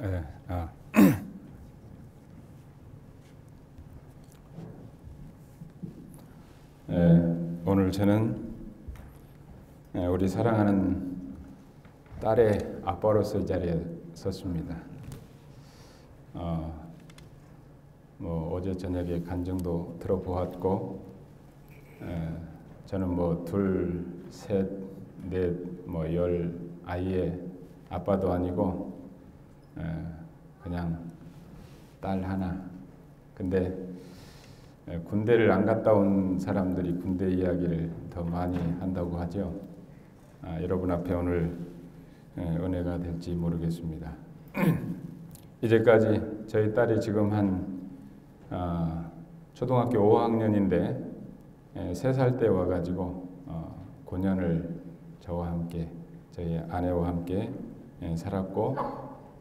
예, 오늘 저는 우리 사랑하는 딸의 아빠로서 이 자리에 섰습니다. 어제 저녁에 간증도 들어보았고, 저는 둘, 셋, 넷, 열 아이의 아빠도 아니고 그냥 딸 하나. 근데 군대를 안 갔다 온 사람들이 군대 이야기를 더 많이 한다고 하죠. 여러분 앞에 오늘 은혜가 될지 모르겠습니다. 이제까지 저희 딸이 지금 초등학교 5학년인데 3살 때 와가지고 9년을 저와 함께, 저희 아내와 함께 살았고,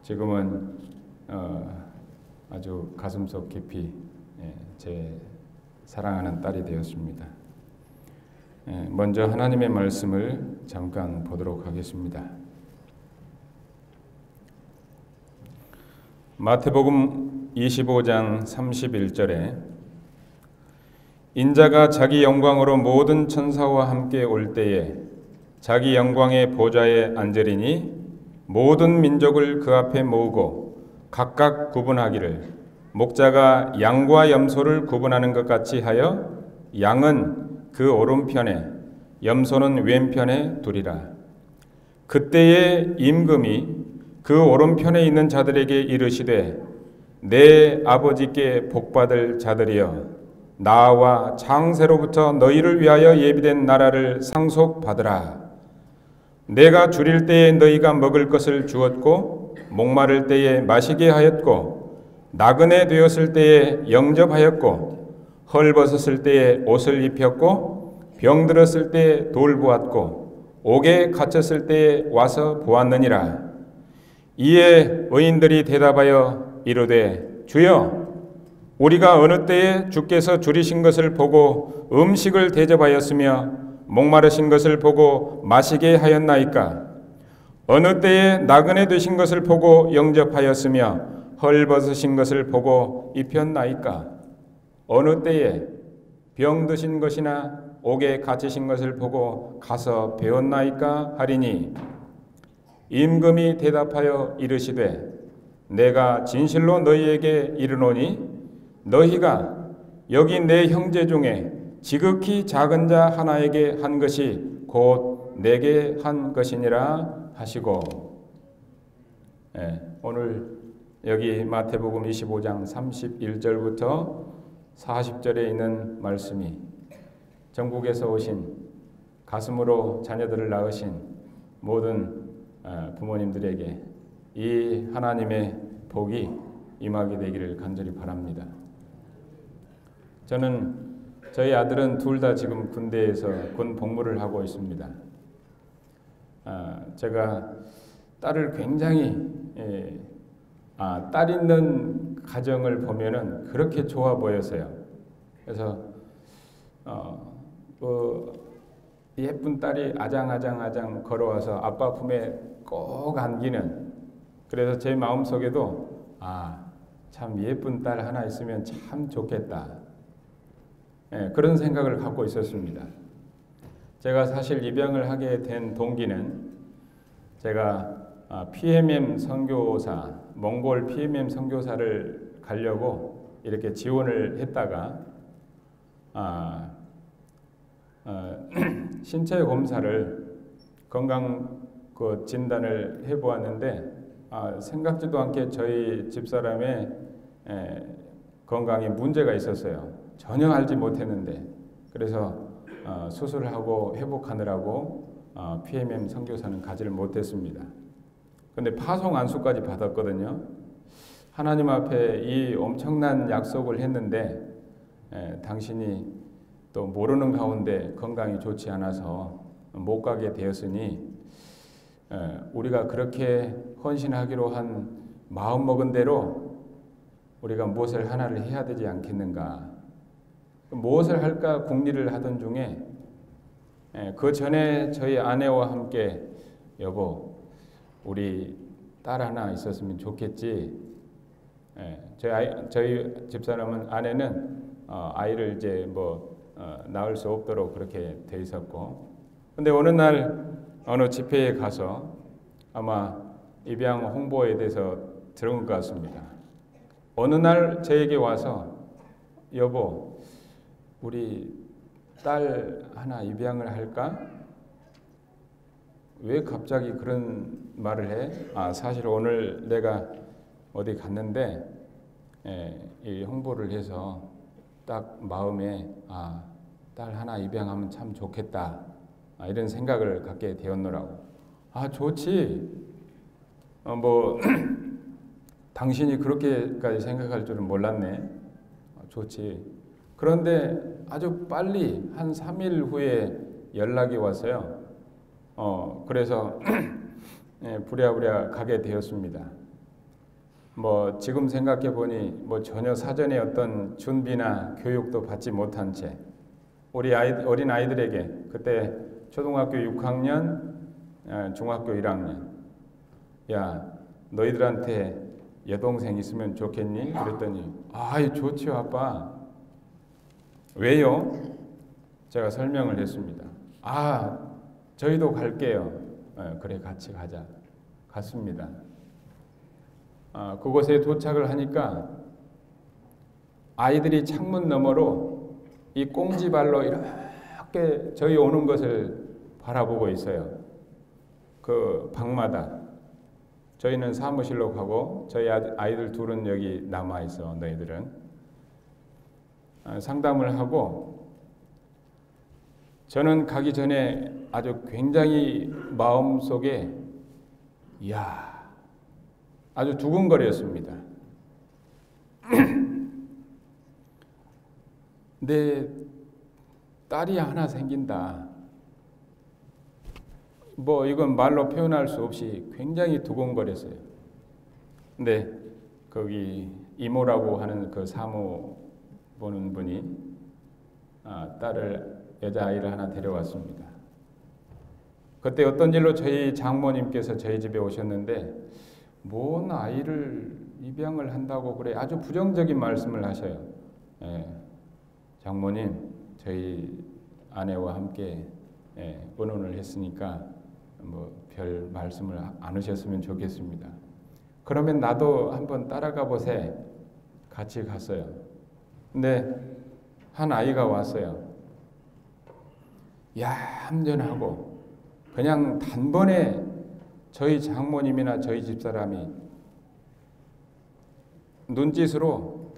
지금은 아주 가슴속 깊이 제 사랑하는 딸이 되었습니다. 먼저 하나님의 말씀을 잠깐 보도록 하겠습니다. 마태복음 25장 31절에 인자가 자기 영광으로 모든 천사와 함께 올 때에 자기 영광의 보좌에 앉으리니 모든 민족을 그 앞에 모으고 각각 구분하기를 목자가 양과 염소를 구분하는 것 같이 하여 양은 그 오른편에 염소는 왼편에 두리라. 그때에 임금이 그 오른편에 있는 자들에게 이르시되 내 아버지께 복받을 자들이여 나와 창세로부터 너희를 위하여 예비된 나라를 상속받으라. 내가 줄일 때에 너희가 먹을 것을 주었고 목마를 때에 마시게 하였고 나그네 되었을 때에 영접하였고 헐벗었을 때에 옷을 입혔고 병들었을 때에 돌보았고 옥에 갇혔을 때에 와서 보았느니라. 이에 의인들이 대답하여 이르되 주여 우리가 어느 때에 주께서 줄이신 것을 보고 음식을 대접하였으며 목마르신 것을 보고 마시게 하였나이까? 어느 때에 나그네 되신 것을 보고 영접하였으며 헐벗으신 것을 보고 입혔나이까? 어느 때에 병드신 것이나 옥에 갇히신 것을 보고 가서 배웠나이까? 하리니 임금이 대답하여 이르시되 내가 진실로 너희에게 이르노니 너희가 여기 내 형제 중에 지극히 작은 자 하나에게 한 것이 곧 내게 한 것이니라 하시고. 오늘 여기 마태복음 25장 31절부터 40절에 있는 말씀이 전국에서 오신 가슴으로 자녀들을 낳으신 모든 부모님들에게 이 하나님의 복이 임하게 되기를 간절히 바랍니다. 저희 아들은 둘 다 지금 군대에서 군 복무를 하고 있습니다. 제가 딸을 굉장히 딸 있는 가정을 보면은 그렇게 좋아 보였어요. 그래서 예쁜 딸이 아장아장 걸어와서 아빠 품에 꼭 안기는, 그래서 제 마음속에도 참 예쁜 딸 하나 있으면 참 좋겠다, 그런 생각을 갖고 있었습니다. 제가 사실 입양을 하게 된 동기는 제가 PMM 선교사, 몽골 PMM 선교사를 가려고 이렇게 지원을 했다가 신체 검사를 건강 진단을 해보았는데 생각지도 않게 저희 집사람의 건강에 문제가 있었어요. 전혀 알지 못했는데. 그래서 수술을 하고 회복하느라고 PMM 선교사는 가지를 못했습니다. 근데 파송 안수까지 받았거든요. 하나님 앞에 이 엄청난 약속을 했는데 당신이 또 모르는 가운데 건강이 좋지 않아서 못 가게 되었으니 우리가 그렇게 헌신하기로 한 마음먹은 대로 우리가 무엇을 하나를 해야 되지 않겠는가. 무엇을 할까 궁리를 하던 중에 그 전에 저희 아내와 함께 여보 우리 딸 하나 있었으면 좋겠지. 저희 집사람은 아내는 아이를 이제 낳을 수 없도록 그렇게 돼 있었고, 근데 어느 날 어느 집회에 가서 아마 입양 홍보에 대해서 들은 것 같습니다. 어느 날 저에게 와서 여보, 우리 딸 하나 입양을 할까? 왜 갑자기 그런 말을 해? 사실 오늘 내가 어디 갔는데 이 홍보를 해서 딱 마음에 딸 하나 입양하면 참 좋겠다, 이런 생각을 갖게 되었노라고. 좋지. 당신이 그렇게까지 생각할 줄은 몰랐네. 좋지. 그런데 아주 빨리 한 3일 후에 연락이 왔어요. 그래서 부랴부랴 가게 되었습니다. 지금 생각해 보니 전혀 사전에 어떤 준비나 교육도 받지 못한 채 우리 어린 아이들에게 그때 초등학교 6학년, 중학교 1학년, 야, 너희들한테 여동생 있으면 좋겠니? 그랬더니 좋지요 아빠. 왜요? 제가 설명을 했습니다. 저희도 갈게요. 그래, 같이 가자. 갔습니다. 그곳에 도착을 하니까 아이들이 창문 너머로 이 꽁지발로 이렇게 저희 오는 것을 바라보고 있어요. 그 방마다. 저희는 사무실로 가고 저희 아이들 둘은 여기 남아 있어. 너희들은 상담을 하고, 저는 가기 전에 아주 굉장히 마음속에 아주 두근거렸습니다. 내 딸이 하나 생긴다. 이건 말로 표현할 수 없이 굉장히 두근거렸어요. 근데 거기 이모라고 하는 그 사무 보는 분이 여자아이를 하나 데려왔습니다. 그때 어떤 일로 저희 장모님께서 저희 집에 오셨는데 뭔 아이를 입양을 한다고 그래, 아주 부정적인 말씀을 하셔요. 장모님, 저희 아내와 함께 의논을 했으니까 별 말씀을 안 하셨으면 좋겠습니다. 그러면 나도 한번 따라가 보세. 같이 갔어요. 근데 한 아이가 왔어요. 얌전하고 그냥 단번에 저희 장모님이나 저희 집사람이 눈짓으로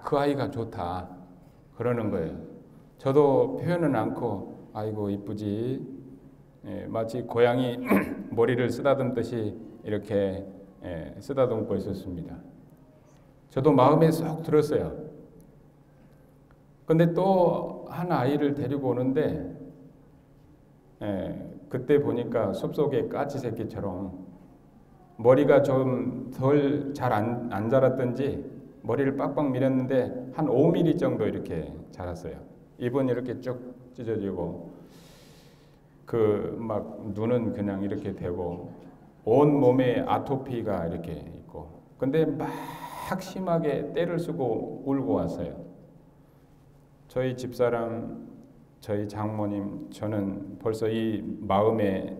그 아이가 좋다 그러는 거예요. 저도 표현은 않고 아이고 이쁘지, 마치 고양이 머리를 쓰다듬듯이 이렇게 쓰다듬고 있었습니다. 저도 마음에 쏙 들었어요. 근데 또 한 아이를 데리고 오는데 그때 보니까 숲속의 까치새끼처럼 머리가 좀 덜 잘 안 자랐던지 머리를 빡빡 밀었는데 한 5mm 정도 이렇게 자랐어요. 입은 이렇게 쭉 찢어지고 눈은 그냥 이렇게 되고 온 몸에 아토피가 이렇게 있고, 근데 막 심하게 떼를 쓰고 울고 왔어요. 저희 집사람, 저희 장모님, 저는 벌써 이 마음에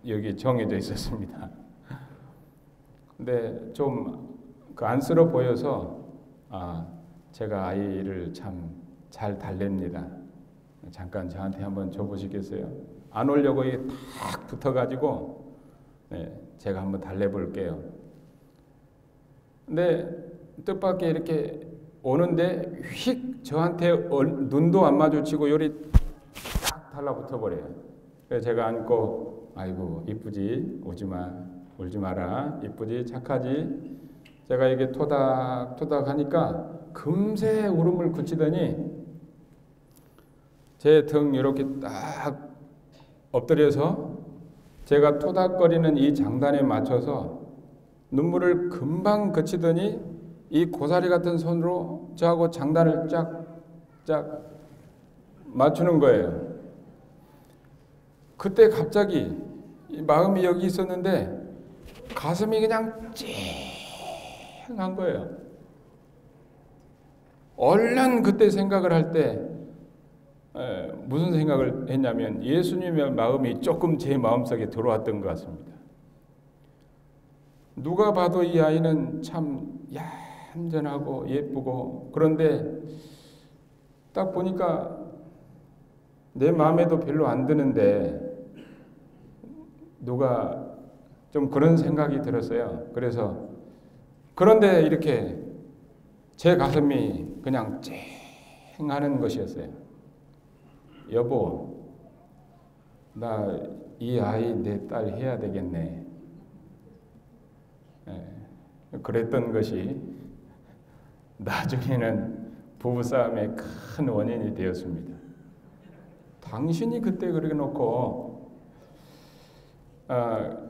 여기 정해져 있었습니다. 근데 좀 안쓰러워 보여서 제가 아이를 참 잘 달랩니다. 잠깐 저한테 한번 줘보시겠어요? 안 오려고 이게 탁 붙어가지고 제가 한번 달래볼게요. 근데 뜻밖의 이렇게 오는데 휙 저한테 눈도 안 마주치고 요리 딱 달라붙어 버려요. 그래서 제가 안고 아이고 이쁘지, 울지 마라, 이쁘지, 착하지. 제가 이게 토닥토닥 하니까 금세 울음을 그치더니 제 등 이렇게 딱 엎드려서 제가 토닥거리는 이 장단에 맞춰서 눈물을 금방 그치더니 이 고사리 같은 손으로 저하고 장단을 쫙쫙 맞추는 거예요. 그때 갑자기 마음이 여기 있었는데 가슴이 그냥 찡한 거예요. 얼른 그때 생각을 할 때 무슨 생각을 했냐면 예수님의 마음이 조금 제 마음속에 들어왔던 것 같습니다. 누가 봐도 이 아이는 참 얌전하고 예쁘고, 그런데 딱 보니까 내 마음에도 별로 안 드는데 누가 좀 그런 생각이 들었어요. 그래서 그런데 이렇게 제 가슴이 그냥 쨍하는 것이었어요. 여보, 나 이 아이 내 딸 해야 되겠네. 그랬던 것이 나중에는 부부싸움의 큰 원인이 되었습니다. 당신이 그때 그렇게 놓고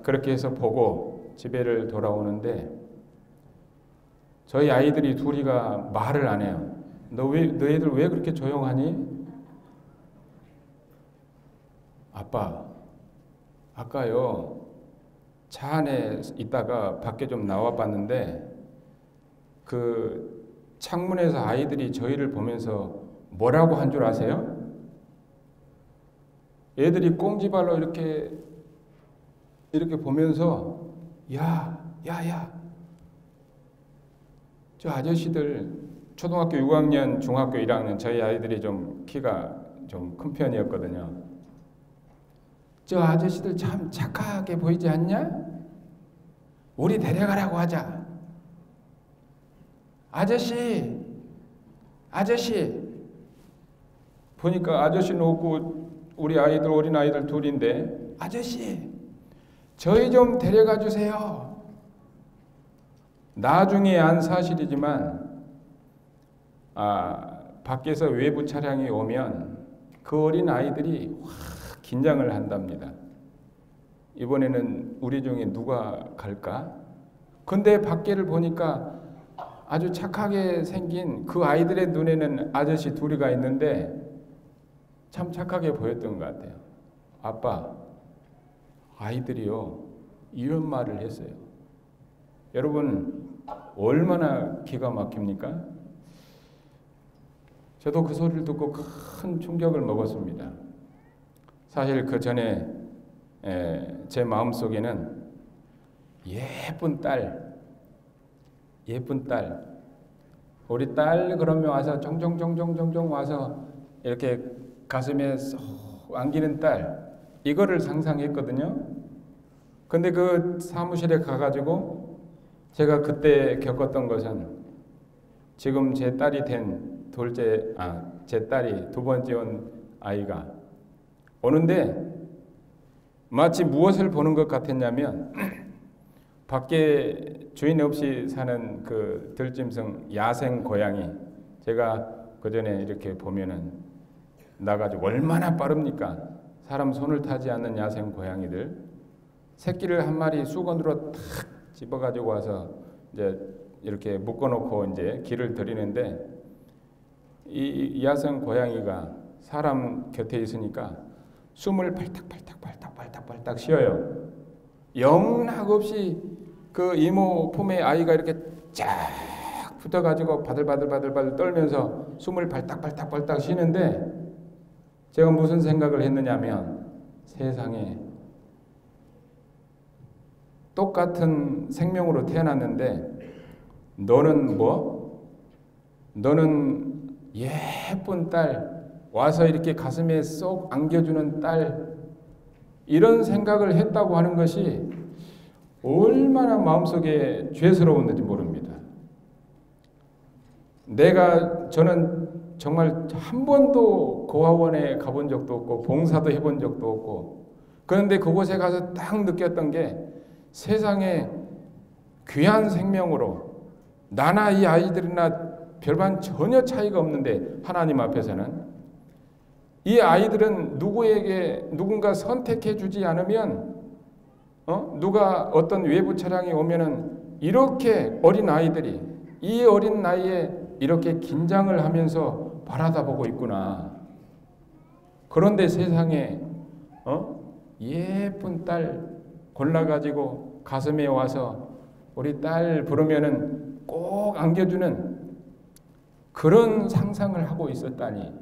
그렇게 해서 보고 집에를 돌아오는데 저희 아이들이 둘이가 말을 안 해요. 너희들 왜 그렇게 조용하니? 아빠, 아까요 차 안에 있다가 밖에 좀 나와 봤는데 그 창문에서 아이들이 저희를 보면서 뭐라고 한 줄 아세요? 애들이 꽁지발로 이렇게 보면서 야, 저 아저씨들 초등학교 6학년, 중학교 1학년 저희 아이들이 좀 키가 좀 큰 편이었거든요. 저 아저씨들 참 착하게 보이지 않냐? 우리 데려가라고 하자. 아저씨 보니까 아저씨는 없고 우리 아이들 어린 아이들 둘인데 아저씨 저희 좀 데려가 주세요. 나중에 안 사실이지만 밖에서 외부 차량이 오면 그 어린 아이들이 확 긴장을 한답니다. 이번에는 우리 중에 누가 갈까? 근데 밖에를 보니까 아주 착하게 생긴 그 아이들의 눈에는 아저씨 둘이가 있는데 참 착하게 보였던 것 같아요. 아빠, 아이들이요 이런 말을 했어요. 여러분 얼마나 기가 막힙니까? 저도 그 소리를 듣고 큰 충격을 먹었습니다. 사실 그 전에 제 마음속에는 예쁜 딸, 우리 딸 그러면 와서 종종 와서 이렇게 가슴에 쏙 안기는 딸, 이거를 상상했거든요. 근데 그 사무실에 가가지고 제가 그때 겪었던 것은 지금 제 딸이 된 제 딸이 두 번째 온 아이가 오는데 마치 무엇을 보는 것 같았냐면 밖에 주인 없이 사는 그 들짐승 야생 고양이, 제가 그 전에 이렇게 보면은 나가지고 얼마나 빠릅니까? 사람 손을 타지 않는 야생 고양이들 새끼를 한 마리 수건으로 탁 집어가지고 와서 이제 이렇게 묶어놓고 이제 길을 들이는데 이 야생 고양이가 사람 곁에 있으니까 숨을 발탁 쉬어요. 영락없이 그 이모 품에 아이가 이렇게 쫙 붙어가지고 바들바들 떨면서 숨을 발탁 쉬는데 제가 무슨 생각을 했느냐면 세상에 똑같은 생명으로 태어났는데 너는 뭐? 너는 예쁜 딸 와서 이렇게 가슴에 쏙 안겨주는 딸, 이런 생각을 했다고 하는 것이 얼마나 마음속에 죄스러웠는지 모릅니다. 저는 정말 한 번도 고아원에 가본 적도 없고 봉사도 해본 적도 없고, 그런데 그곳에 가서 딱 느꼈던 게 세상에 귀한 생명으로 나나 이 아이들이나 별반 전혀 차이가 없는데 하나님 앞에서는 이 아이들은 누군가 선택해 주지 않으면 누가 어떤 외부 차량이 오면은 이렇게 어린 아이들이 이 어린 나이에 이렇게 긴장을 하면서 바라다보고 있구나. 그런데 세상에 예쁜 딸 골라가지고 가슴에 와서 우리 딸 부르면은 꼭 안겨주는 그런 상상을 하고 있었다니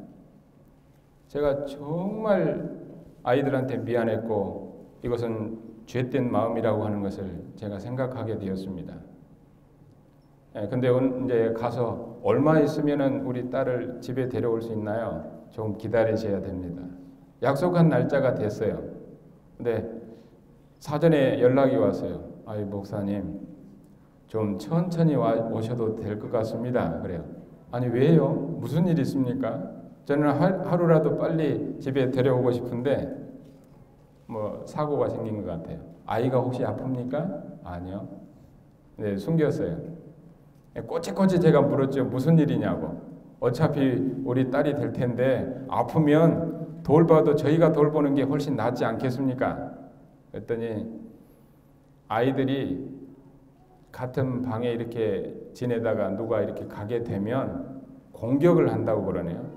제가 정말 아이들한테 미안했고 이것은 죄된 마음이라고 하는 것을 제가 생각하게 되었습니다. 근데 이제 가서 얼마 있으면은 우리 딸을 집에 데려올 수 있나요? 조금 기다리셔야 됩니다. 약속한 날짜가 됐어요. 근데 사전에 연락이 왔어요. 아이 목사님 좀 천천히 오셔도 될 것 같습니다. 그래요. 아니 왜요? 무슨 일 있습니까? 저는 하루라도 빨리 집에 데려오고 싶은데 뭐 사고가 생긴 것 같아요. 아이가 혹시 아픕니까? 아니요. 네, 숨겼어요. 꼬치꼬치 제가 물었죠. 무슨 일이냐고. 어차피 우리 딸이 될 텐데 아프면 돌봐도 저희가 돌보는 게 훨씬 낫지 않겠습니까? 그랬더니 아이들이 같은 방에 이렇게 지내다가 누가 이렇게 가게 되면 공격을 한다고 그러네요.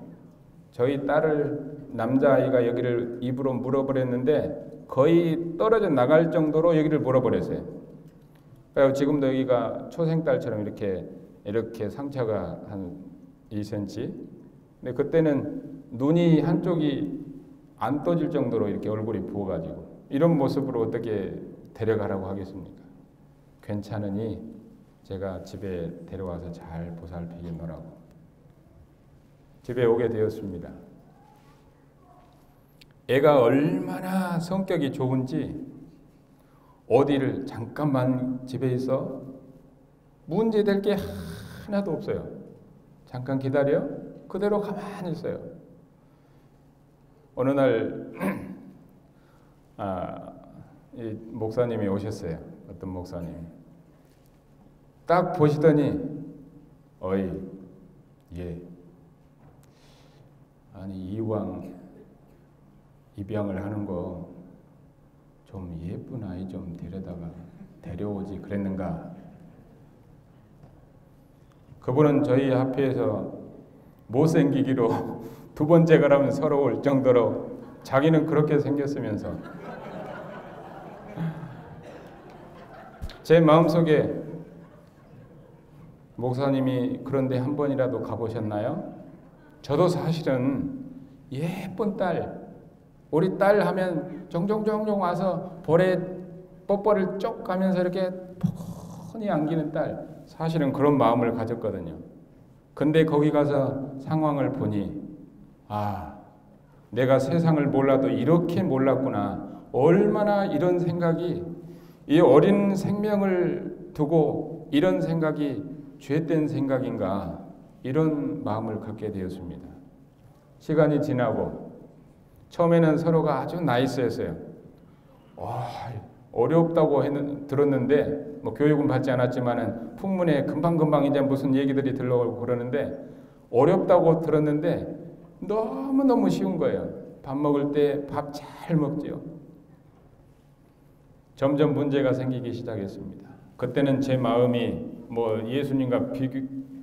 저희 딸을 남자아이가 여기를 입으로 물어버렸는데 거의 떨어져 나갈 정도로 여기를 물어버렸어요. 그래서 지금도 여기가 초생딸처럼 이렇게 상처가 한 2cm. 근데 그때는 눈이 한쪽이 안 떠질 정도로 이렇게 얼굴이 부어가지고 이런 모습으로 어떻게 데려가라고 하겠습니까? 괜찮으니 제가 집에 데려와서 잘 보살피게 놓으라고. 집에 오게 되었습니다. 애가 얼마나 성격이 좋은지 어디를 잠깐만 집에 있어 문제될 게 하나도 없어요. 잠깐 기다려 그대로 가만히 있어요. 어느 날 이 목사님이 오셨어요. 어떤 목사님이 딱 보시더니 어이 예 아니 이왕 입양을 하는 거 좀 예쁜 아이 좀 데려오지 그랬는가. 그분은 저희 앞에서 못생기기로 두 번째 가라면 서러울 정도로 자기는 그렇게 생겼으면서 제 마음속에 목사님이 그런데 한 번이라도 가보셨나요? 저도 사실은 예쁜 딸 우리 딸 하면 종종종종 와서 볼에 뽀뽀를 쪽 가면서 이렇게 폰히 안기는 딸 사실은 그런 마음을 가졌거든요. 근데 거기 가서 상황을 보니 내가 세상을 몰라도 이렇게 몰랐구나. 얼마나 이런 생각이 이 어린 생명을 두고 이런 생각이 죄된 생각인가 이런 마음을 갖게 되었습니다. 시간이 지나고 처음에는 서로가 아주 나이스했어요. 어렵다고 들었는데 뭐 교육은 받지 않았지만은 풍문에 금방금방 이제 무슨 얘기들이 들러오고 그러는데 어렵다고 들었는데 너무너무 쉬운 거예요. 밥 먹을 때 밥 잘 먹지요. 점점 문제가 생기기 시작했습니다. 그때는 제 마음이 뭐 예수님과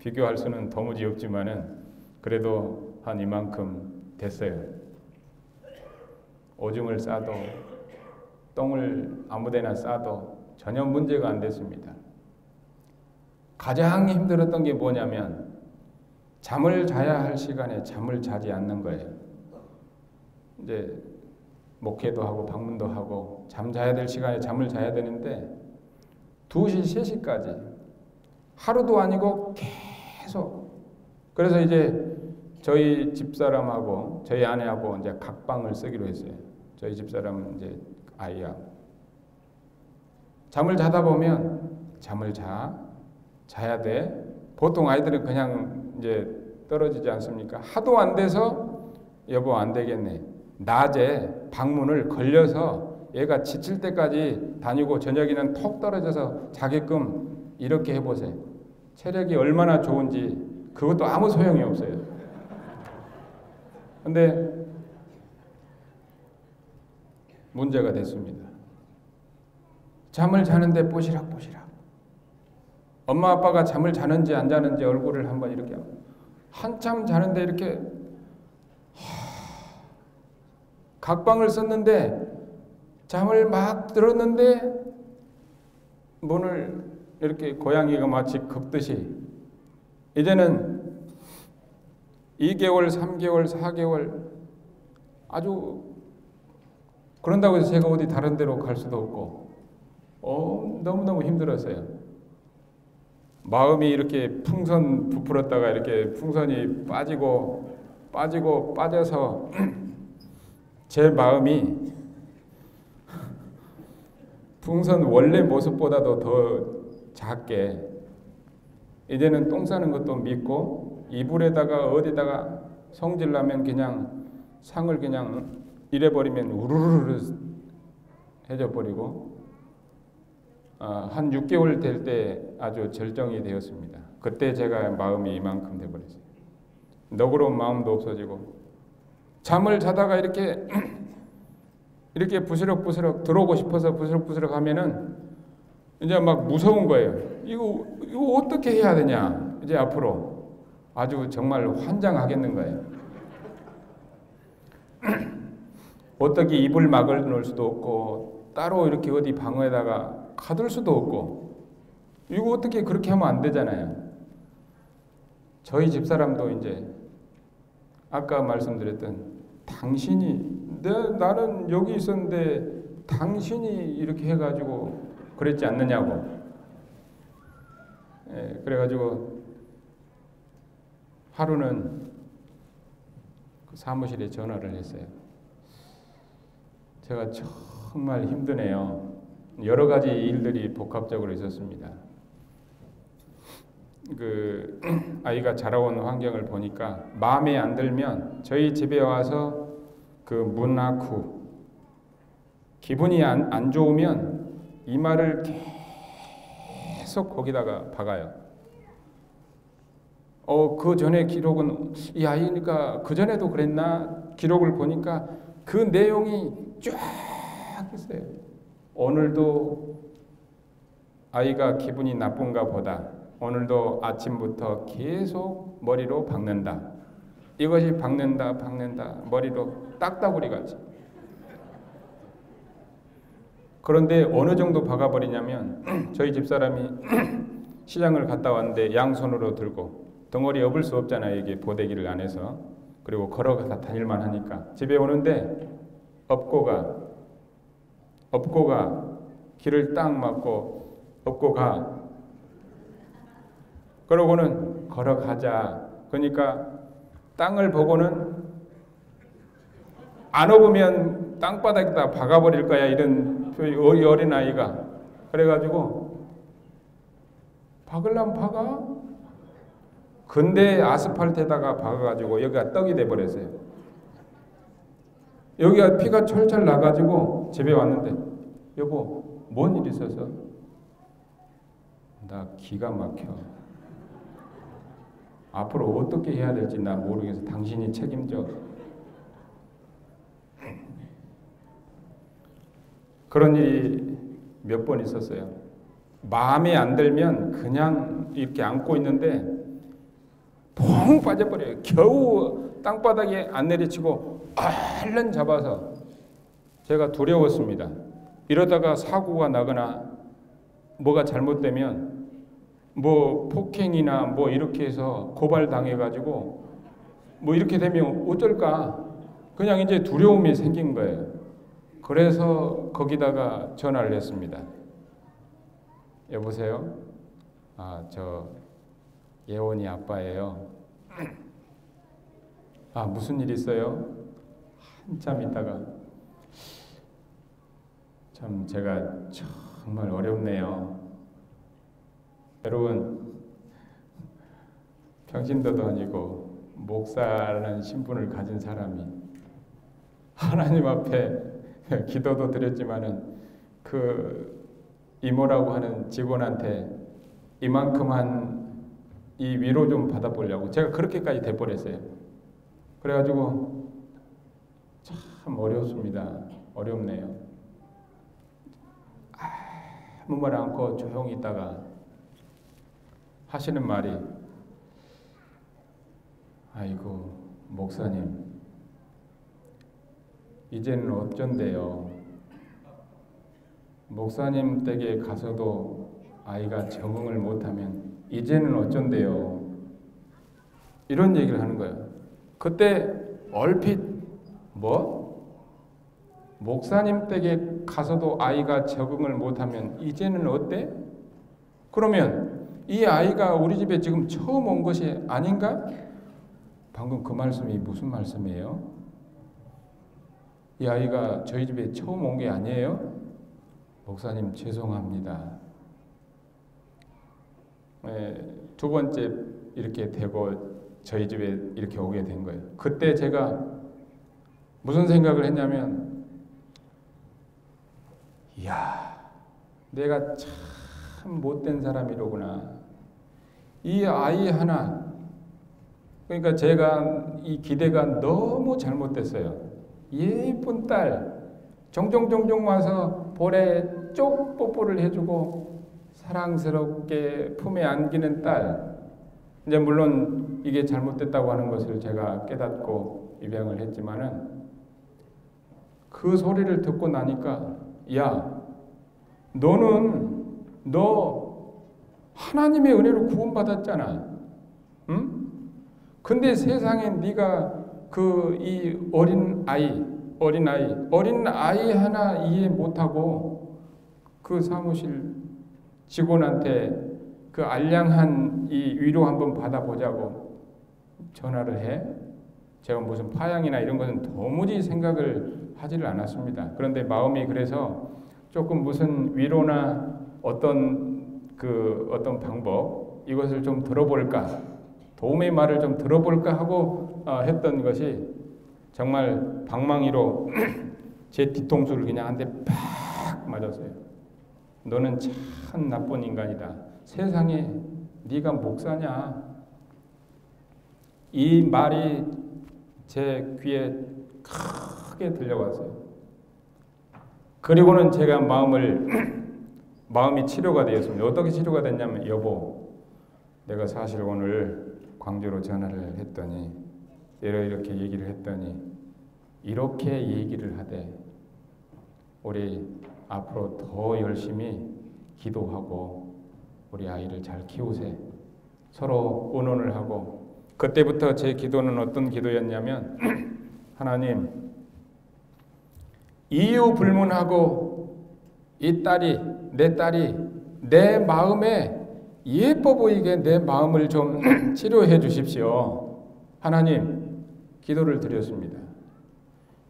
비교할 수는 도무지 없지만은 그래도 한 이만큼 됐어요. 오줌을 싸도 똥을 아무데나 싸도 전혀 문제가 안 됐습니다. 가장 힘들었던 게 뭐냐면 잠을 자야 할 시간에 잠을 자지 않는 거예요. 이제 목회도 하고 방문도 하고 잠 자야 될 시간에 잠을 자야 되는데 2시, 3시까지 하루도 아니고 계속. 그래서 이제 저희 집사람하고 저희 아내하고 이제 각방을 쓰기로 했어요. 저희 집사람은 이제 아이하고 잠을 자다 보면 잠을 자야 돼. 보통 아이들은 그냥 이제 떨어지지 않습니까? 하도 안 돼서 여보 안 되겠네. 낮에 방문을 걸려서 얘가 지칠 때까지 다니고 저녁에는 톡 떨어져서 자게끔 이렇게 해보세요. 체력이 얼마나 좋은지 그것도 아무 소용이 없어요. 근데 문제가 됐습니다. 잠을 자는데 뽀시락뽀시락. 엄마 아빠가 잠을 자는지 안 자는지 얼굴을 한번 이렇게 한참 자는데 이렇게 각방을 썼는데 잠을 막 들었는데 문을 이렇게 고양이가 마치 긁듯이 이제는 2개월, 3개월, 4개월 아주 그런다고 해서 제가 어디 다른 데로 갈 수도 없고 너무너무 힘들었어요. 마음이 이렇게 풍선 부풀었다가 이렇게 풍선이 빠져서 제 마음이 풍선 원래 모습보다도 더 작게 이제는 똥 싸는 것도 믿고 이불에다가 어디다가 성질나면 그냥 상을 그냥 이래버리면 우르르르 해져 버리고 한 6개월 될 때 아주 절정이 되었습니다. 그때 제가 마음이 이만큼 돼버렸어요. 너그러운 마음도 없어지고 잠을 자다가 이렇게 부스럭부스럭 들어오고 싶어서 부스럭부스럭 하면은 이제 막 무서운 거예요. 이거 어떻게 해야 되냐 이제 앞으로 아주 정말 환장하겠는 거예요. 어떻게 이불 막을 놓을 수도 없고 따로 이렇게 어디 방에다가 가둘 수도 없고 이거 어떻게 그렇게 하면 안 되잖아요. 저희 집사람도 이제 아까 말씀드렸던 나는 여기 있었는데 당신이 이렇게 해가지고 그랬지 않느냐고. 그래가지고 하루는 그 사무실에 전화를 했어요. 제가 정말 힘드네요. 여러 가지 일들이 복합적으로 있었습니다. 그 아이가 자라온 환경을 보니까 마음에 안 들면 저희 집에 와서 그 문 앞 기분이 안 좋으면 이마를 계속 거기다가 박아요. 그 전에 기록은 이 아이니까 그 전에도 그랬나 기록을 보니까 그 내용이 쫙 있어요. 오늘도 아이가 기분이 나쁜가 보다. 오늘도 아침부터 계속 머리로 박는다. 이것이 박는다 머리로 딱따구리 같이. 그런데 어느 정도 박아버리냐면 저희 집사람이 시장을 갔다 왔는데 양손으로 들고 덩어리 업을 수 없잖아요. 이게 보대기를 안 해서. 그리고 걸어가서 다닐만 하니까 집에 오는데 업고 가 길을 딱 막고 업고 가. 그러고는 걸어가자. 그러니까 땅을 보고는 안 업으면 땅바닥에다 박아버릴 거야. 이런 어린 아이가. 그래가지고 박으려면 박아. 근데 아스팔트에다가 박아가지고 여기가 떡이 돼버렸어요. 여기가 피가 철철 나가지고 집에 왔는데 여보 뭔 일 있어서? 나 기가 막혀. 앞으로 어떻게 해야 될지 나 모르겠어. 당신이 책임져. 그런 일이 몇 번 있었어요. 마음에 안 들면 그냥 이렇게 안고 있는데 퐁 빠져버려요. 겨우 땅바닥에 안 내리치고 얼른 잡아서 제가 두려웠습니다. 이러다가 사고가 나거나 뭐가 잘못되면 뭐 폭행이나 뭐 이렇게 해서 고발당해가지고 뭐 이렇게 되면 어쩔까. 그냥 이제 두려움이 생긴 거예요. 그래서 거기다가 전화를 했습니다. 여보세요? 저 예원이 아빠예요. 무슨 일 있어요? 한참 있다가 참 제가 정말 어렵네요. 여러분 평신도도 아니고 목사라는 신분을 가진 사람이 하나님 앞에 기도도 드렸지만은 그 이모라고 하는 직원한테 이만큼만 이 위로 좀 받아보려고 제가 그렇게까지 돼버렸어요. 그래가지고 참 어렵습니다. 어렵네요. 아무 말 않고 조용히 있다가 하시는 말이 아이고 목사님 이제는 어쩐대요. 목사님 댁에 가서도 아이가 적응을 못하면 이제는 어쩐대요. 이런 얘기를 하는 거예요. 그때 얼핏 목사님 댁에 가서도 아이가 적응을 못하면 이제는 어때? 그러면 이 아이가 우리 집에 지금 처음 온 것이 아닌가? 방금 그 말씀이 무슨 말씀이에요? 이 아이가 저희 집에 처음 온 게 아니에요? 목사님 죄송합니다. 두 번째 이렇게 되고 저희 집에 이렇게 오게 된 거예요. 그때 제가 무슨 생각을 했냐면, 이야, 내가 참 못된 사람이로구나. 이 아이 하나, 그러니까 제가 이 기대가 너무 잘못됐어요. 예쁜 딸, 종종 와서 볼에 쪽 뽀뽀를 해주고 사랑스럽게 품에 안기는 딸. 이제 물론 이게 잘못됐다고 하는 것을 제가 깨닫고 입양을 했지만은 그 소리를 듣고 나니까, 야, 너 하나님의 은혜로 구원받았잖아. 응? 근데 세상에 네가 이 어린 아이 하나 이해 못하고 그 사무실 직원한테 그 알량한 이 위로 한번 받아보자고 전화를 해. 제가 무슨 파양이나 이런 것은 도무지 생각을 하지를 않았습니다. 그런데 마음이 그래서 조금 무슨 위로나 어떤 방법, 이것을 좀 들어볼까, 도움의 말을 좀 들어볼까 하고 했던 것이 정말 방망이로 제 뒤통수를 그냥 한 대 팍 맞았어요. 너는 참 나쁜 인간이다. 세상에 네가 목사냐? 이 말이 제 귀에 크게 들려왔어요. 그리고는 제가 마음이 치료가 되었습니다. 어떻게 치료가 됐냐면, 여보, 내가 사실 오늘 광주로 전화를 했더니 이렇게 얘기를 했더니 이렇게 얘기를 하되, 우리 앞으로 더 열심히 기도하고 우리 아이를 잘 키우세. 서로 의논을 하고. 그때부터 제 기도는 어떤 기도였냐면, 하나님, 이유 불문하고 내 딸이 내 마음에 예뻐 보이게 내 마음을 좀 치료해 주십시오. 하나님, 기도를 드렸습니다.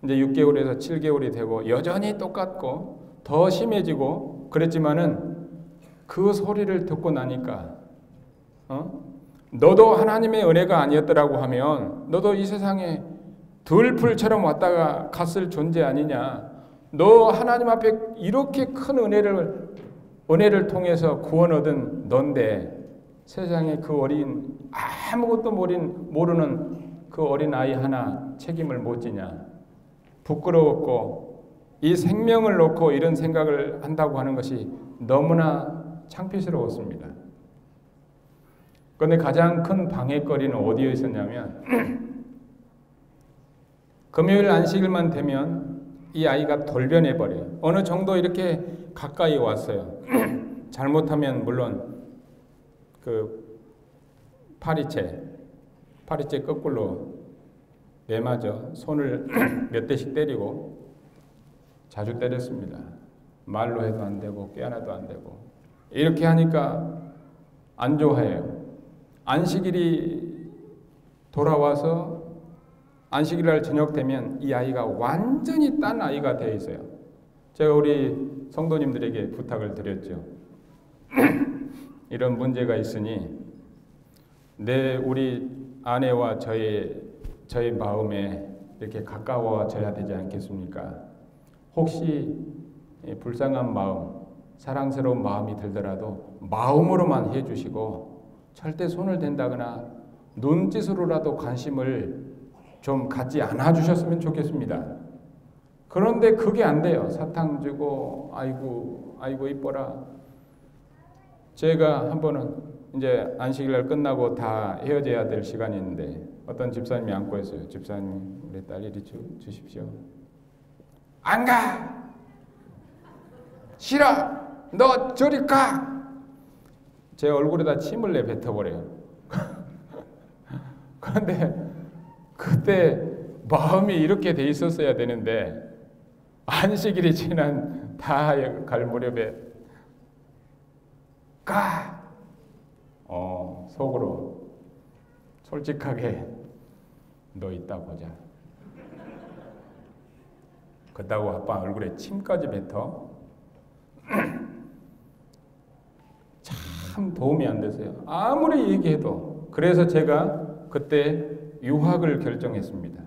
이제 6개월에서 7개월이 되고 여전히 똑같고 더 심해지고 그랬지만은 그 소리를 듣고 나니까 너도 하나님의 은혜가 아니었더라고 하면 너도 이 세상에 들풀처럼 왔다가 갔을 존재 아니냐. 너 하나님 앞에 이렇게 큰 은혜를 통해서 구원 얻은 넌데 세상에 그 어린 아무것도 모르는 그 어린 아이 하나 책임을 못 지냐. 부끄러웠고 이 생명을 놓고 이런 생각을 한다고 하는 것이 너무나 창피스러웠습니다. 그런데 가장 큰 방해거리는 어디에 있었냐면 금요일 안식일만 되면 이 아이가 돌변해버려요. 어느 정도 이렇게 가까이 왔어요. 잘못하면 물론 그 파리채 거꾸로 매맞아 손을 몇 대씩 때리고 자주 때렸습니다. 말로 해도 안 되고 깨어나도 안 되고 이렇게 하니까 안 좋아해요. 안식일이 돌아와서 안식일날 저녁 되면 이 아이가 완전히 딴 아이가 되어 있어요. 제가 우리 성도님들에게 부탁을 드렸죠. 이런 문제가 있으니 우리 아내와 저희 마음에 이렇게 가까워져야 되지 않겠습니까? 혹시 불쌍한 마음, 사랑스러운 마음이 들더라도 마음으로만 해주시고 절대 손을 댄다거나 눈짓으로라도 관심을 좀 갖지 않아 주셨으면 좋겠습니다. 그런데 그게 안 돼요. 사탕 주고 아이고 이뻐라. 제가 한 번은 이제 안식일날 끝나고 다 헤어져야 될 시간이 있는데 어떤 집사님이 안고 있어요. 집사님, 우리 딸 이리 주십시오. 안 가! 싫어! 너 저리 가! 제 얼굴에다 침을 내뱉어버려요. 그런데 그때 마음이 이렇게 돼 있었어야 되는데 안식일이 지난 다 갈 무렵에 속으로 솔직하게 너 이따 보자. 그렇다고 아빠 얼굴에 침까지 뱉어. 참 도움이 안 됐어요. 아무리 얘기해도. 그래서 제가 그때 유학을 결정했습니다.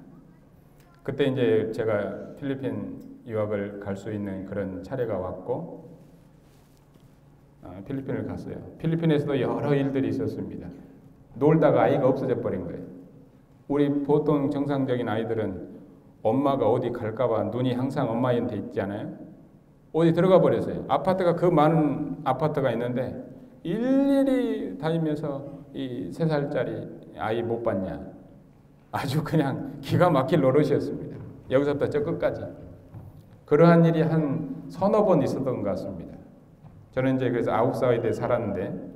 그때 이제 제가 필리핀 유학을 갈 수 있는 그런 차례가 왔고 필리핀을 갔어요. 필리핀에서도 여러 일들이 있었습니다. 놀다가 아이가 없어져 버린 거예요. 우리 보통 정상적인 아이들은 엄마가 어디 갈까봐 눈이 항상 엄마한테 있잖아요. 어디 들어가 버렸어요. 아파트가 그 많은 아파트가 있는데 일일이 다니면서 이 3살짜리 아이 못 봤냐. 아주 그냥 기가 막힐 노릇이었습니다. 여기서부터 저 끝까지. 그러한 일이 한 서너 번 있었던 것 같습니다. 저는 이제 그래서 아웃사이드에 살았는데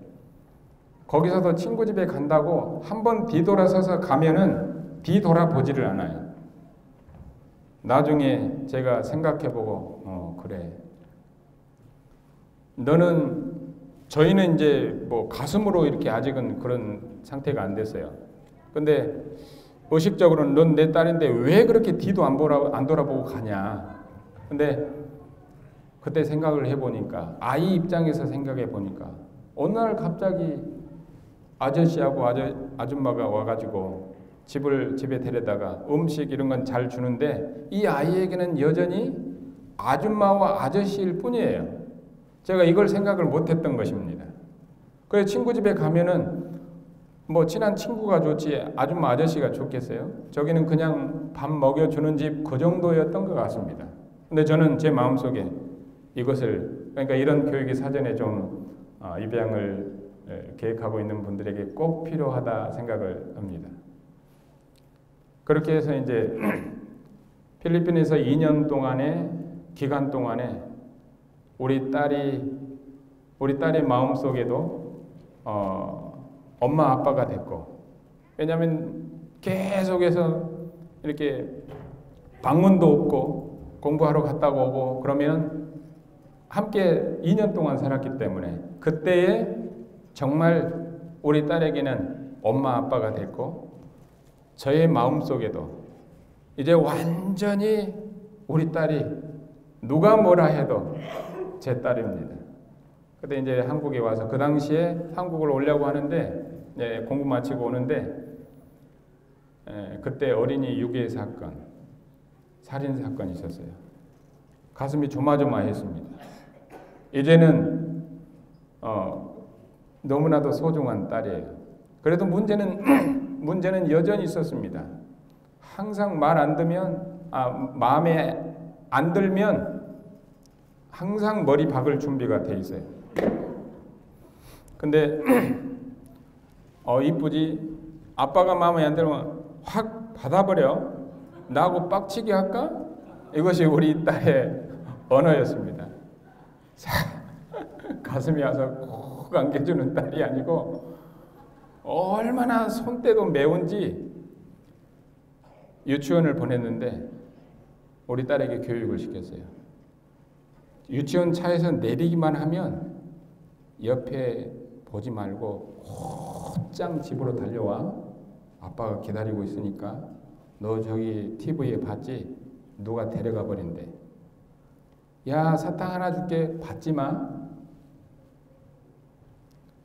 거기서도 친구 집에 간다고 한번 뒤돌아서서 가면은 뒤돌아보지를 않아요. 나중에 제가 생각해보고 그래. 저희는 이제 뭐 가슴으로 이렇게 아직은 그런 상태가 안 됐어요. 근데 의식적으로는 넌 내 딸인데 왜 그렇게 뒤도 안 돌아보고 가냐. 근데 그때 생각을 해보니까 아이 입장에서 생각해 보니까 어느 날 갑자기 아저씨하고 아줌마가 와가지고 집에 데려다가 음식 이런 건 잘 주는데 이 아이에게는 여전히 아줌마와 아저씨일 뿐이에요. 제가 이걸 생각을 못했던 것입니다. 그래서 친구 집에 가면은 뭐 친한 친구가 좋지 아줌마 아저씨가 좋겠어요? 저기는 그냥 밥 먹여주는 집 그 정도였던 것 같습니다. 근데 저는 제 마음속에 이것을 그러니까 이런 교육이 사전에 좀 입양을 계획하고 있는 분들에게 꼭 필요하다 생각을 합니다. 그렇게 해서 이제 필리핀에서 2년 동안의 기간 동안에 우리 딸의 마음속에도 엄마 아빠가 됐고, 왜냐하면 계속해서 이렇게 방문도 없고 공부하러 갔다고 오고 그러면 함께 2년 동안 살았기 때문에 그때에 정말 우리 딸에게는 엄마 아빠가 됐고 저의 마음속에도 이제 완전히 우리 딸이 누가 뭐라 해도 제 딸입니다. 그때 이제 한국에 와서 그 당시에 한국을 오려고 하는데 공부 마치고 오는데 그때 어린이 유괴 사건, 살인 사건이 있었어요. 가슴이 조마조마했습니다. 이제는 너무나도 소중한 딸이에요. 그래도 문제는 여전히 있었습니다. 항상 말 안 들면 마음에 안 들면 항상 머리 박을 준비가 돼 있어요. 근데 이쁘지? 아빠가 마음에 안 들면 확 받아버려. 나하고 빡치게 할까? 이것이 우리 딸의 언어였습니다. 가슴이 와서 콕 안겨주는 딸이 아니고 얼마나 손때도 매운지 유치원을 보냈는데 우리 딸에게 교육을 시켰어요. 유치원 차에서 내리기만 하면 옆에 보지 말고 곧장 집으로 달려와. 아빠가 기다리고 있으니까 너 저기 TV에 봤지? 누가 데려가 버린대. 야, 사탕 하나 줄게. 받지 마.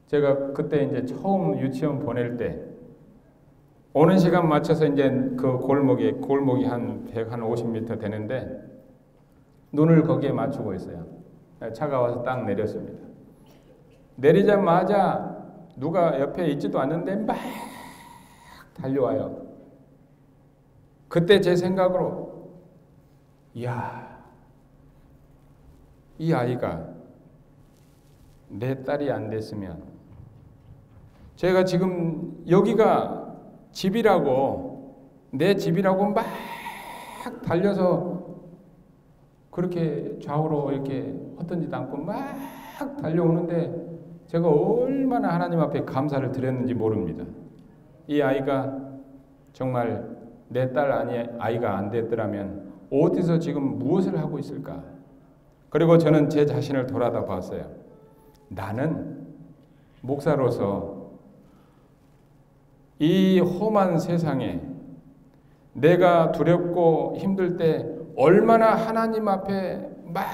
제가 그때 이제 처음 유치원 보낼 때 오는 시간 맞춰서 이제 그 골목이 한 150m 되는데 눈을 거기에 맞추고 있어요. 차가 와서 딱 내렸습니다. 내리자마자 누가 옆에 있지도 않는데 막 달려와요. 그때 제 생각으로 이야, 이 아이가 내 딸이 안 됐으면 제가 지금 여기가 집이라고 내 집이라고 막 달려서 그렇게 좌우로 이렇게 헛던지도 않고 막 달려오는데 제가 얼마나 하나님 앞에 감사를 드렸는지 모릅니다. 이 아이가 정말 내 딸 아이가 안 됐더라면 어디서 지금 무엇을 하고 있을까? 그리고 저는 제 자신을 돌아다 봤어요. 나는 목사로서 이 험한 세상에 내가 두렵고 힘들 때 얼마나 하나님 앞에 막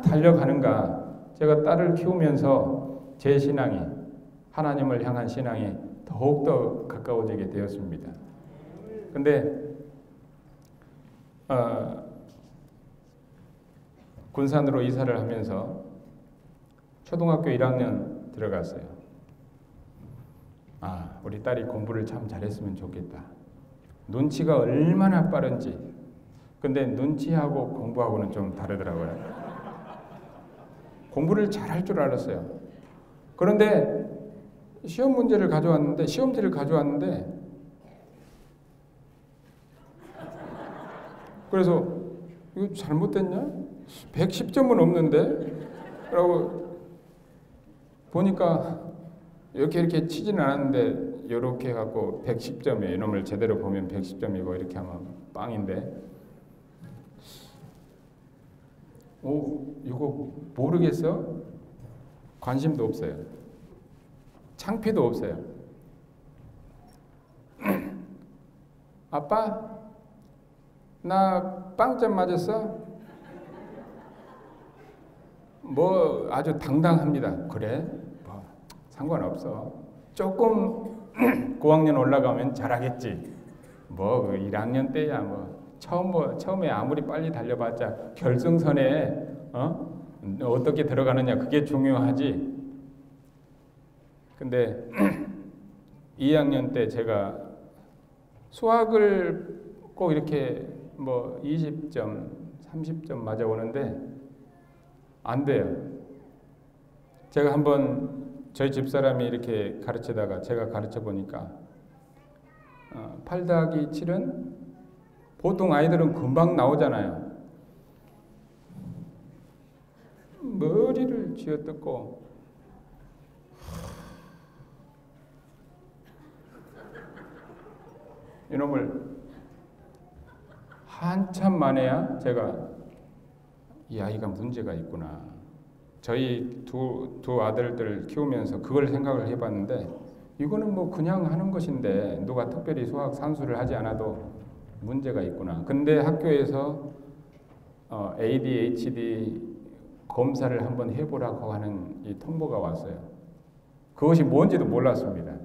달려가는가. 제가 딸을 키우면서 제 신앙이, 하나님을 향한 신앙이 더욱더 가까워지게 되었습니다. 근데 군산으로 이사를 하면서 초등학교 1학년 들어갔어요. 우리 딸이 공부를 참 잘했으면 좋겠다. 눈치가 얼마나 빠른지. 근데 눈치하고 공부하고는 좀 다르더라고요. 공부를 잘할 줄 알았어요. 그런데 시험지를 가져왔는데 그래서 이거 잘못됐냐? 110점은 없는데? 라고 보니까 이렇게 치지는 않았는데 이렇게 해갖고 110점이에요. 이놈을 제대로 보면 110점이고 이렇게 하면 빵인데 이거 모르겠어? 관심도 없어요. 창피도 없어요. 아빠? 나 빵점 맞았어? 뭐 아주 당당합니다. 그래? 뭐 상관없어. 조금 고학년 올라가면 잘하겠지. 뭐 1학년 때야 뭐 처음에 아무리 빨리 달려봤자 결승선에 어떻게 들어가느냐 그게 중요하지. 근데 2학년 때 제가 수학을 꼭 이렇게 뭐 20점, 30점 맞아 오는데 안 돼요. 제가 한번 저희 집사람이 이렇게 가르치다가 제가 가르쳐 보니까 8 더하기 7은 보통 아이들은 금방 나오잖아요. 머리를 쥐어뜯고 이놈을 한참 만에야 제가 이 아이가 문제가 있구나. 저희 두 아들들 키우면서 그걸 생각을 해봤는데 이거는 뭐 그냥 하는 것인데 누가 특별히 수학 산수를 하지 않아도 문제가 있구나. 근데 학교에서 ADHD 검사를 한번 해보라고 하는 이 통보가 왔어요. 그것이 뭔지도 몰랐습니다.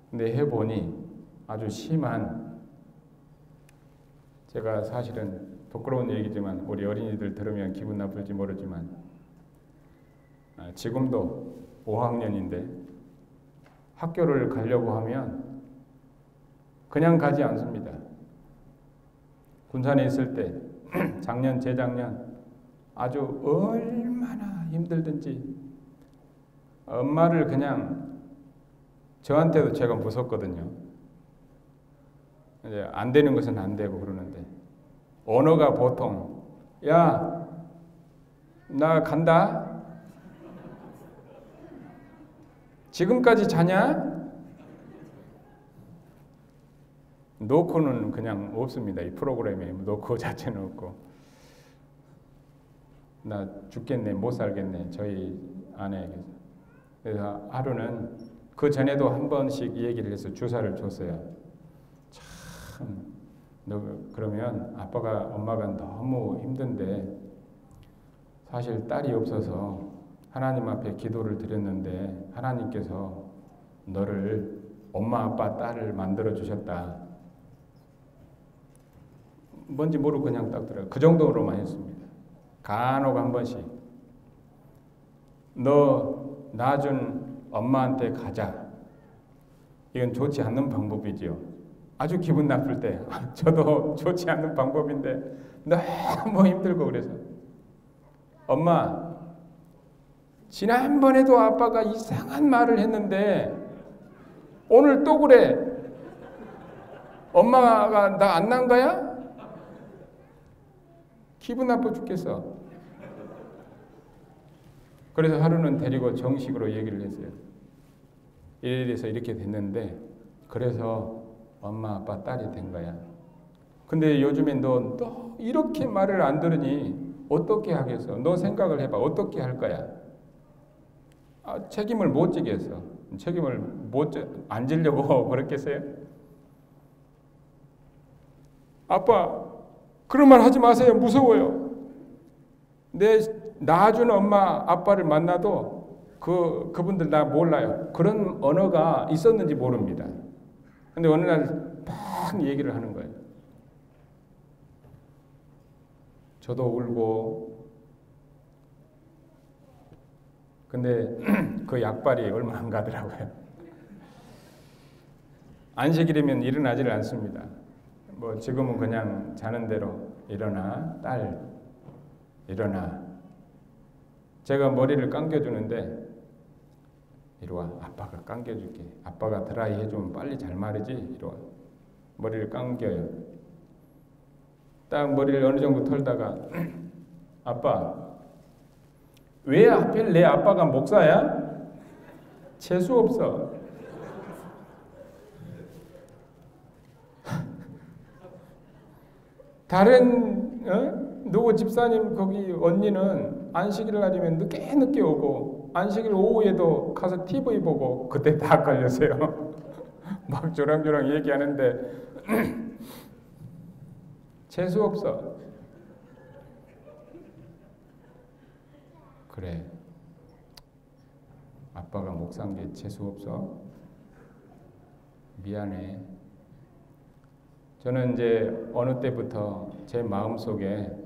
근데 해보니 아주 심한, 제가 사실은 부끄러운 얘기지만 우리 어린이들 들으면 기분 나쁠지 모르지만 지금도 5학년인데 학교를 가려고 하면 그냥 가지 않습니다. 군산에 있을 때 작년, 재작년 아주 얼마나 힘들든지 엄마를 그냥, 저한테도 제가 무섭거든요. 이제 안 되는 것은 안 되고 그러는데 언어가 보통 야, 나 간다. 지금까지 자냐? 노코는 그냥 없습니다. 이 프로그램에 노코 자체는 없고. 나 죽겠네, 못 살겠네, 저희 아내에게서. 그래서 하루는 그 전에도 한 번씩 얘기를 해서 주사를 줬어요. 참, 너 그러면 아빠가, 엄마가 너무 힘든데 사실 딸이 없어서 하나님 앞에 기도를 드렸는데 하나님께서 너를 엄마, 아빠, 딸을 만들어 주셨다. 뭔지 모르고 그냥 딱 들어요. 그 정도로만 했습니다. 간혹 한 번씩 너 낳아준 엄마한테 가자. 이건 좋지 않는 방법이지요. 아주 기분 나쁠 때 저도 좋지 않는 방법인데 너무 힘들고 그래서 엄마, 지난번에도 아빠가 이상한 말을 했는데 오늘 또 그래. 엄마가 나 안 낳은 거야? 기분 나빠 죽겠어. 그래서 하루는 데리고 정식으로 얘기를 했어요. 이래서 이렇게 됐는데 그래서 엄마 아빠 딸이 된 거야. 근데 요즘에 너 이렇게 말을 안 들으니 어떻게 하겠어? 너 생각을 해봐. 어떻게 할 거야? 책임을 못 지겠어. 책임을 안 지려고 그랬겠어요? 아빠, 그런 말 하지 마세요. 무서워요. 내 낳아준 엄마, 아빠를 만나도 그분들 나 몰라요. 그런 언어가 있었는지 모릅니다. 근데 어느 날 막 얘기를 하는 거예요. 저도 울고. 근데 그 약발이 얼마 안 가더라고요. 안식일이면 일어나지를 않습니다. 뭐 지금은 그냥 자는 대로 일어나, 딸, 일어나. 제가 머리를 감겨주는데 이리 와, 아빠가 감겨줄게. 아빠가 드라이 해주면 빨리 잘 마르지? 이리 와. 머리를 감겨요. 딱 머리를 어느 정도 털다가 아빠, 왜 하필 내 아빠가 목사야? 재수 없어. 다른 누구 집사님 거기 언니는 안식일 날이면 늦게 오고 안식일 오후에도 가서 TV 보고 그때 다 걸렸어요. 막 조랑조랑 얘기하는데 재수 없어. 그래. 아빠가 목사인 게 재수 없어? 미안해. 저는 이제 어느 때부터 제 마음속에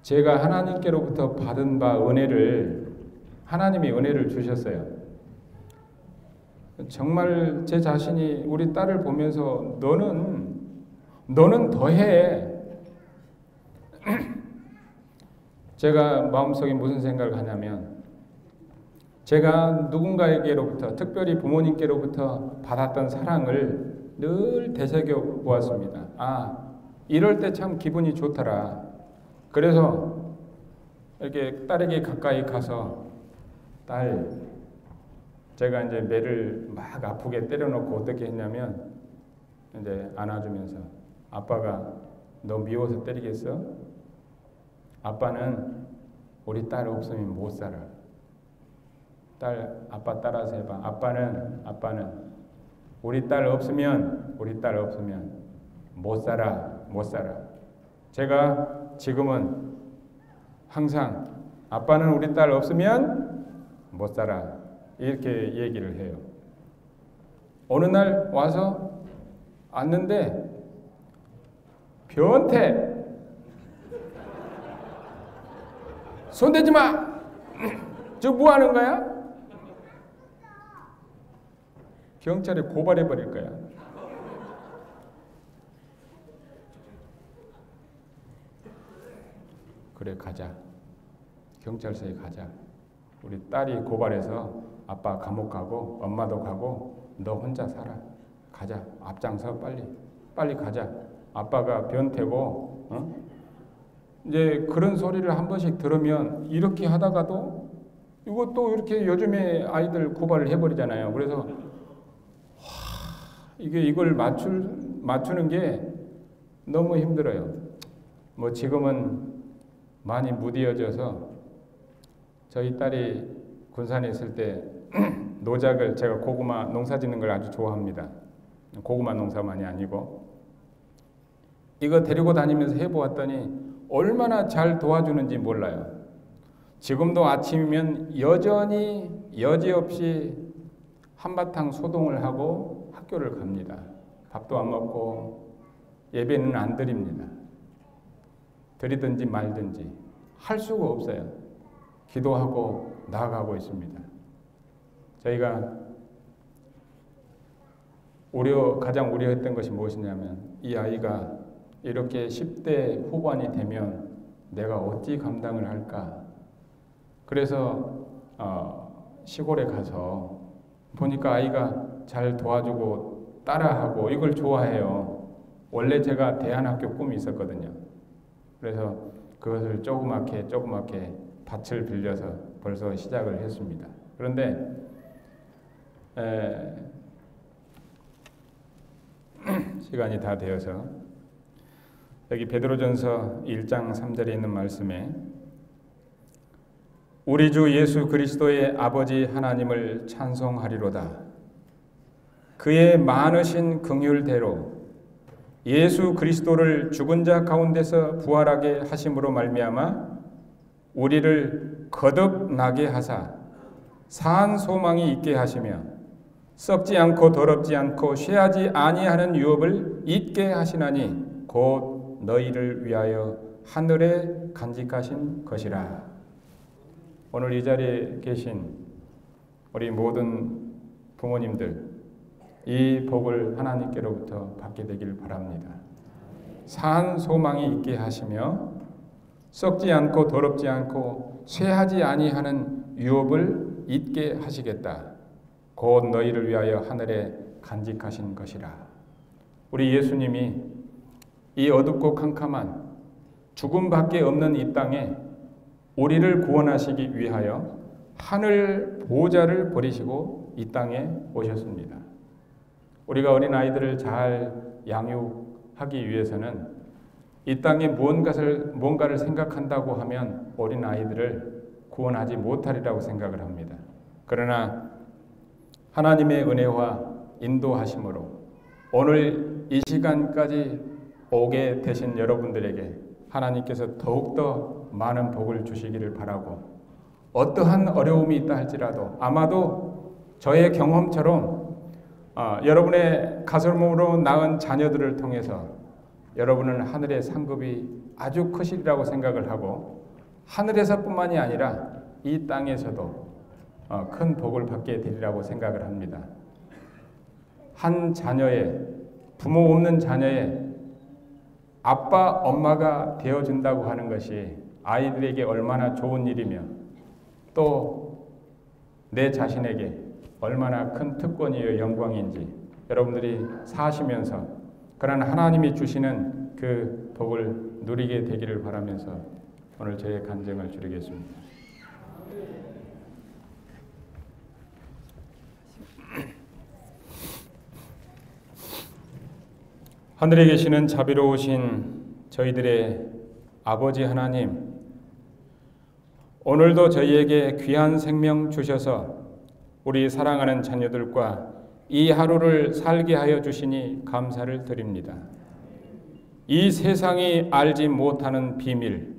제가 하나님께로부터 받은 바 은혜를 하나님이 은혜를 주셨어요. 정말 제 자신이 우리 딸을 보면서 너는 더해. 제가 마음속에 무슨 생각을 하냐면 제가 누군가에게로부터 특별히 부모님께로부터 받았던 사랑을 늘 되새겨 보았습니다. 이럴 때 참 기분이 좋더라. 그래서 이렇게 딸에게 가까이 가서 딸, 제가 이제 매를 막 아프게 때려놓고 어떻게 했냐면 이제 안아주면서 아빠가 너 미워서 때리겠어? 아빠는 우리 딸 없으면 못 살아. 아빠 따라서 해봐. 아빠는 우리 딸 없으면 못 살아. 제가 지금은 항상 아빠는 우리 딸 없으면 못 살아. 이렇게 얘기를 해요. 어느 날 와서 앉는데 변태. 손대지 마. 저 뭐 하는 거야? 경찰에 고발해 버릴 거야. 그래, 가자. 경찰서에 가자. 우리 딸이 고발해서 아빠 감옥 가고 엄마도 가고 너 혼자 살아. 가자. 앞장서 빨리 가자. 아빠가 변태고 이제 그런 소리를 한 번씩 들으면 이렇게 하다가도 이것도 이렇게 요즘에 아이들 고발을 해버리잖아요. 그래서 이걸 맞추는 게 너무 힘들어요. 뭐 지금은 많이 무디어져서 저희 딸이 군산에 있을 때 노작을 제가 고구마 농사 짓는 걸 아주 좋아합니다. 고구마 농사만이 아니고 이거 데리고 다니면서 해보았더니 얼마나 잘 도와주는지 몰라요. 지금도 아침이면 여전히 여지없이 한바탕 소동을 하고 학교를 갑니다. 밥도 안 먹고 예배는 안 드립니다. 드리든지 말든지 할 수가 없어요. 기도하고 나아가고 있습니다. 저희가 가장 우려했던 것이 무엇이냐면 이 아이가 이렇게 10대 후반이 되면 내가 어찌 감당을 할까. 그래서 시골에 가서 보니까 아이가 잘 도와주고 따라하고 이걸 좋아해요. 원래 제가 대안학교 꿈이 있었거든요. 그래서 그것을 조그맣게 밭을 빌려서 벌써 시작을 했습니다. 그런데 시간이 다 되어서 여기 베드로전서 1장 3절에 있는 말씀에 우리 주 예수 그리스도의 아버지 하나님을 찬송하리로다. 그의 많으신 긍휼대로 예수 그리스도를 죽은 자 가운데서 부활하게 하심으로 말미암아 우리를 거듭나게 하사 산 소망이 있게 하시며 썩지 않고 더럽지 않고 쇠하지 아니하는 유업을 잊게 하시나니 곧 너희를 위하여 하늘에 간직하신 것이라. 오늘 이 자리에 계신 우리 모든 부모님들 이 복을 하나님께로부터 받게 되길 바랍니다. 산 소망이 있게 하시며 썩지 않고 더럽지 않고 쇠하지 아니하는 유업을 잊게 하시겠다. 곧 너희를 위하여 하늘에 간직하신 것이라. 우리 예수님이 이 어둡고 캄캄한 죽음밖에 없는 이 땅에 우리를 구원하시기 위하여 하늘 보좌를 버리시고 이 땅에 오셨습니다. 우리가 어린아이들을 잘 양육하기 위해서는 이 땅에 뭔가를 생각한다고 하면 어린아이들을 구원하지 못하리라고 생각을 합니다. 그러나 하나님의 은혜와 인도하심으로 오늘 이 시간까지 오게 되신 여러분들에게 하나님께서 더욱더 많은 복을 주시기를 바라고, 어떠한 어려움이 있다 할지라도 아마도 저의 경험처럼 여러분의 가슴으로 낳은 자녀들을 통해서 여러분은 하늘의 상급이 아주 크시리라고 생각을 하고, 하늘에서뿐만이 아니라 이 땅에서도 큰 복을 받게 되리라고 생각을 합니다. 한 자녀의, 부모 없는 자녀의 아빠, 엄마가 되어준다고 하는 것이 아이들에게 얼마나 좋은 일이며 또 내 자신에게 얼마나 큰 특권이요 영광인지 여러분들이 사시면서 그런 하나님이 주시는 그 복을 누리게 되기를 바라면서 오늘 저의 간증을 줄이겠습니다. 하늘에 계시는 자비로우신 저희들의 아버지 하나님, 오늘도 저희에게 귀한 생명 주셔서 우리 사랑하는 자녀들과 이 하루를 살게 하여 주시니 감사를 드립니다. 이 세상이 알지 못하는 비밀,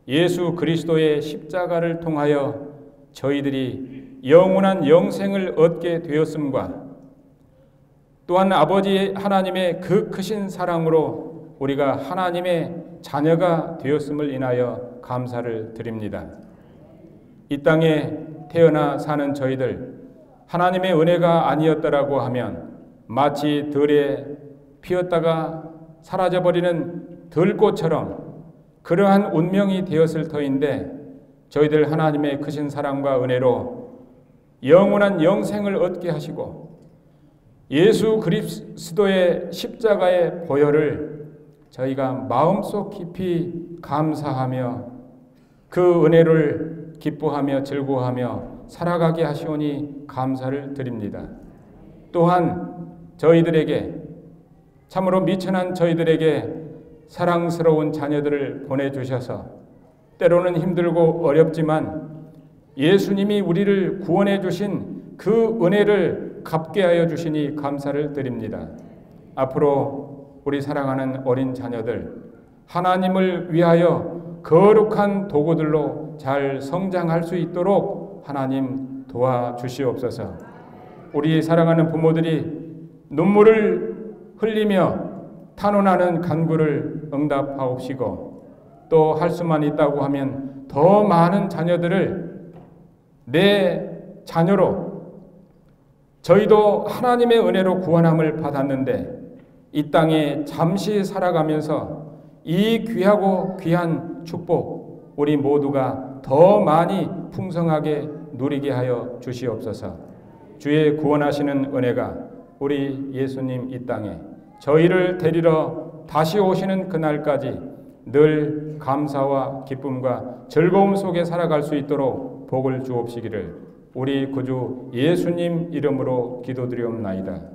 예수 그리스도의 십자가를 통하여 저희들이 영원한 영생을 얻게 되었음과 또한 아버지 하나님의 그 크신 사랑으로 우리가 하나님의 자녀가 되었음을 인하여 감사를 드립니다. 이 땅에 태어나 사는 저희들, 하나님의 은혜가 아니었더라고 하면 마치 들에 피었다가 사라져버리는 들꽃처럼 그러한 운명이 되었을 터인데, 저희들 하나님의 크신 사랑과 은혜로 영원한 영생을 얻게 하시고 예수 그리스도의 십자가의 보혈을 저희가 마음속 깊이 감사하며 그 은혜를 기뻐하며 즐거워하며 살아가게 하시오니 감사를 드립니다. 또한 저희들에게, 참으로 미천한 저희들에게 사랑스러운 자녀들을 보내주셔서 때로는 힘들고 어렵지만 예수님이 우리를 구원해 주신 그 은혜를 갚게 하여 주시니 감사를 드립니다. 앞으로 우리 사랑하는 어린 자녀들, 하나님을 위하여 거룩한 도구들로 잘 성장할 수 있도록 하나님 도와주시옵소서. 우리 사랑하는 부모들이 눈물을 흘리며 탄원하는 간구를 응답하옵시고, 또 할 수만 있다고 하면 더 많은 자녀들을 내 자녀로, 저희도 하나님의 은혜로 구원함을 받았는데 이 땅에 잠시 살아가면서 이 귀하고 귀한 축복 우리 모두가 더 많이 풍성하게 누리게 하여 주시옵소서. 주의 구원하시는 은혜가 우리 예수님 이 땅에 저희를 데리러 다시 오시는 그날까지 늘 감사와 기쁨과 즐거움 속에 살아갈 수 있도록 복을 주옵시기를 우리 구주 예수님 이름으로 기도드리옵나이다.